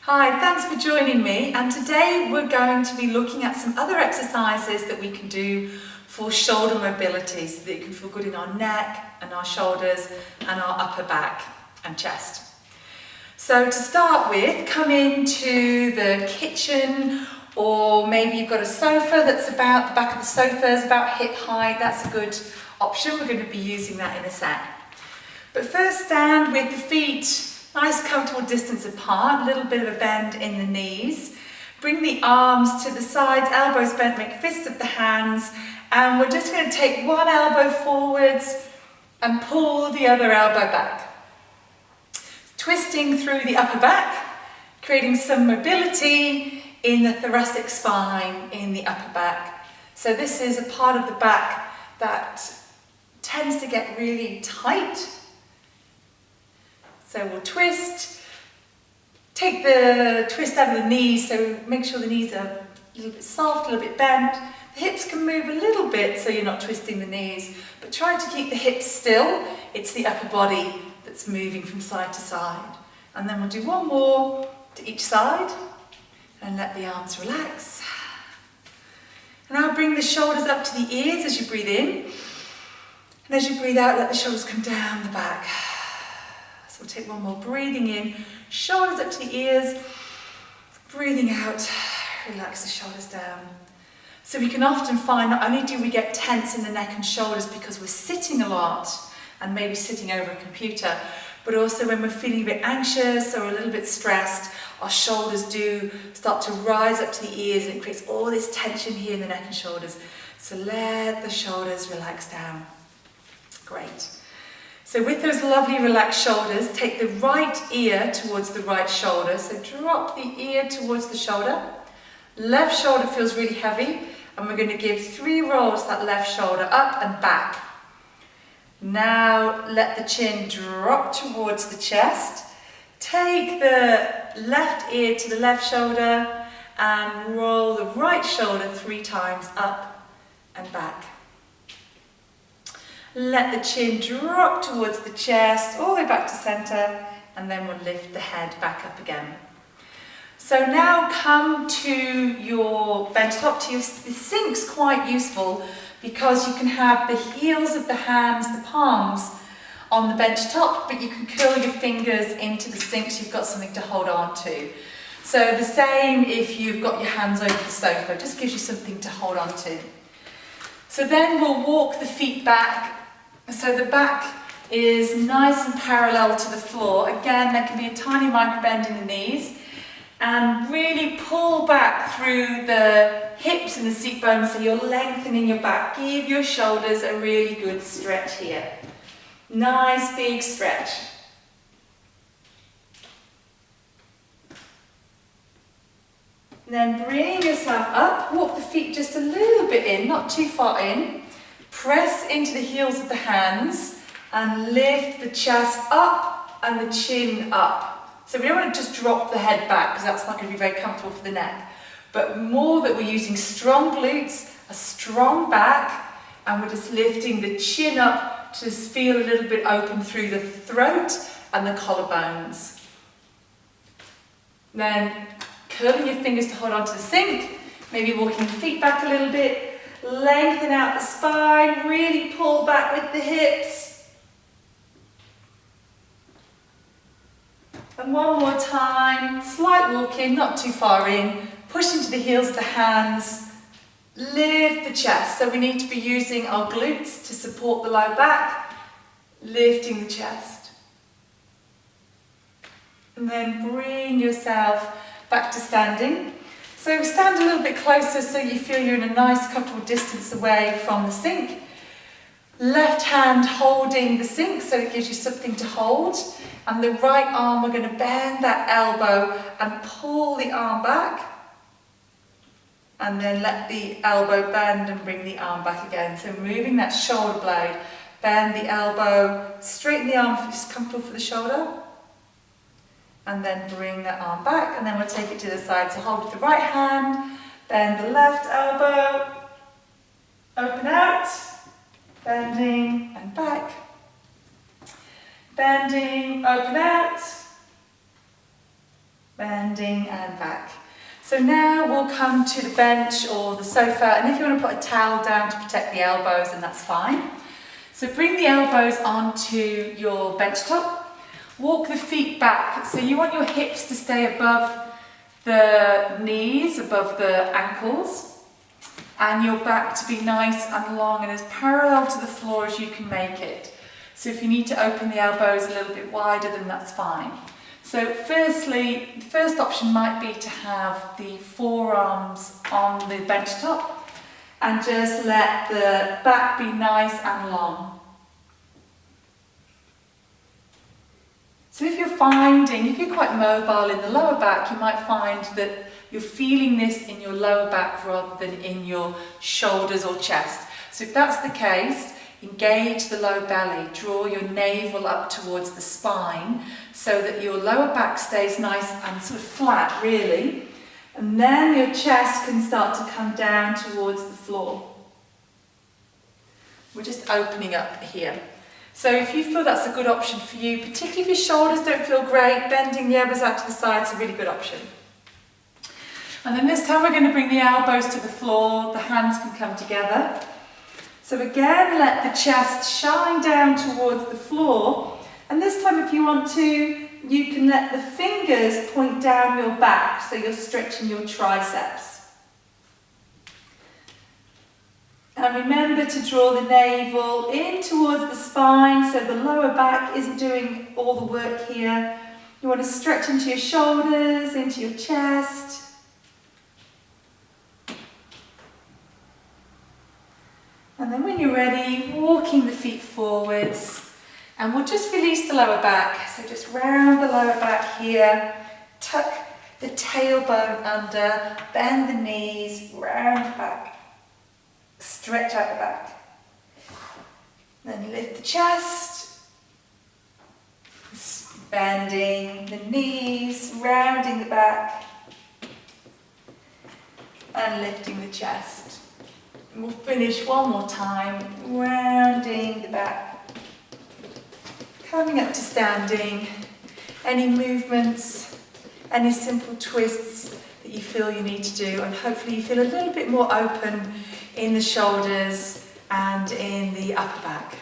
Hi, thanks for joining me, and today we're going to be looking at some other exercises that we can do for shoulder mobility so that it can feel good in our neck and our shoulders and our upper back and chest. So to start with, come into the kitchen, or maybe you've got a sofa that's about, the back of the sofa is about hip height. That's a good option. We're going to be using that in a sec. But first, stand with the feet nice comfortable distance apart, a little bit of a bend in the knees. Bring the arms to the sides, elbows bent, make fists of the hands, and we're just going to take one elbow forwards and pull the other elbow back. Twisting through the upper back, creating some mobility in the thoracic spine, in the upper back. So this is a part of the back that tends to get really tight. So we'll twist, take the twist out of the knees, so make sure the knees are a little bit soft, a little bit bent. The hips can move a little bit so you're not twisting the knees, but try to keep the hips still. It's the upper body that's moving from side to side. And then we'll do one more to each side and let the arms relax. And now bring the shoulders up to the ears as you breathe in. And as you breathe out, let the shoulders come down the back. So we'll take one more, breathing in, shoulders up to the ears, breathing out, relax the shoulders down. So we can often find not only do we get tense in the neck and shoulders because we're sitting a lot and maybe sitting over a computer, but also when we're feeling a bit anxious or a little bit stressed, our shoulders do start to rise up to the ears and it creates all this tension here in the neck and shoulders. So let the shoulders relax down. Great. So with those lovely relaxed shoulders, take the right ear towards the right shoulder. So drop the ear towards the shoulder. Left shoulder feels really heavy, and we're going to give 3 rolls to that left shoulder up and back. Now let the chin drop towards the chest. Take the left ear to the left shoulder and roll the right shoulder 3 times up and back. Let the chin drop towards the chest, all the way back to center, and then we'll lift the head back up again. So now come to your bench top. The sink's quite useful because you can have the heels of the hands, the palms, on the bench top, but you can curl your fingers into the sink so you've got something to hold on to. So the same if you've got your hands over the sofa, it just gives you something to hold on to. So then we'll walk the feet back. So the back is nice and parallel to the floor. Again, there can be a tiny micro bend in the knees. And really pull back through the hips and the seat bones so you're lengthening your back. Give your shoulders a really good stretch here. Nice big stretch. Then bring yourself up, walk the feet just a little bit in, not too far in. Press into the heels of the hands and lift the chest up and the chin up. So we don't want to just drop the head back because that's not going to be very comfortable for the neck. But more that we're using strong glutes, a strong back, and we're just lifting the chin up to feel a little bit open through the throat and the collarbones. Then curling your fingers to hold onto the sink, maybe walking the feet back a little bit. Lengthen out the spine, really pull back with the hips. And one more time, slight walk in, not too far in. Push into the heels of the hands. Lift the chest. So we need to be using our glutes to support the low back. Lifting the chest. And then bring yourself back to standing. So stand a little bit closer so you feel you're in a nice comfortable distance away from the sink. Left hand holding the sink so it gives you something to hold. And the right arm, we're going to bend that elbow and pull the arm back. And then let the elbow bend and bring the arm back again. So moving that shoulder blade, bend the elbow, straighten the arm if it's comfortable for the shoulder. And then bring that arm back, and then we'll take it to the side. So hold with the right hand, bend the left elbow, open out, bending and back, bending, open out, bending and back. So now we'll come to the bench or the sofa, and if you want to put a towel down to protect the elbows, then that's fine. So bring the elbows onto your bench top, walk the feet back, so you want your hips to stay above the knees, above the ankles, and your back to be nice and long and as parallel to the floor as you can make it. So if you need to open the elbows a little bit wider, then that's fine. So firstly, the first option might be to have the forearms on the bench top and just let the back be nice and long. So if you're quite mobile in the lower back, you might find that you're feeling this in your lower back rather than in your shoulders or chest. So if that's the case, engage the low belly, draw your navel up towards the spine so that your lower back stays nice and sort of flat really, and then your chest can start to come down towards the floor. We're just opening up here. So if you feel that's a good option for you, particularly if your shoulders don't feel great, bending the elbows out to the side is a really good option. And then this time we're going to bring the elbows to the floor, the hands can come together. So again, let the chest shine down towards the floor, and this time if you want to, you can let the fingers point down your back, so you're stretching your triceps. And remember to draw the navel in towards the spine, so the lower back isn't doing all the work here. You want to stretch into your shoulders, into your chest. And then when you're ready, walking the feet forwards, and we'll just release the lower back. So just round the lower back here, tuck the tailbone under, bend the knees, round the back, stretch out the back. Then lift the chest, bending the knees, rounding the back, and lifting the chest. We'll finish one more time, rounding the back, coming up to standing. Any movements, any simple twists that you feel you need to do, and hopefully you feel a little bit more open in the shoulders and in the upper back.